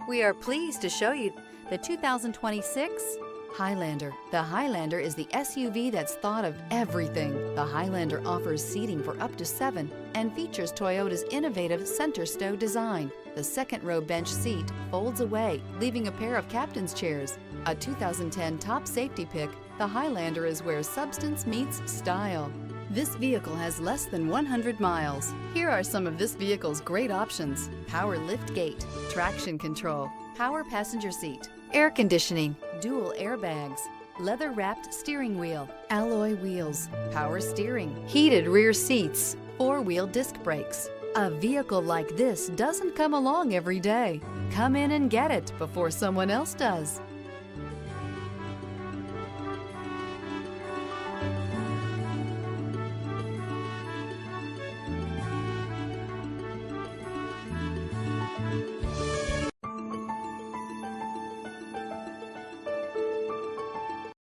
We are pleased to show you the 2026 Highlander. The Highlander is the SUV that's thought of everything. The Highlander offers seating for up to 7 and features Toyota's innovative center stow design. The second-row bench seat folds away, leaving a pair of captain's chairs. A 2010 top safety pick, the Highlander is where substance meets style. This vehicle has less than 100 miles. Here are some of this vehicle's great options: power lift gate, traction control, power passenger seat, air conditioning, dual airbags, leather-wrapped steering wheel, alloy wheels, power steering, heated rear seats, 4-wheel disc brakes. A vehicle like this doesn't come along every day. Come in and get it before someone else does.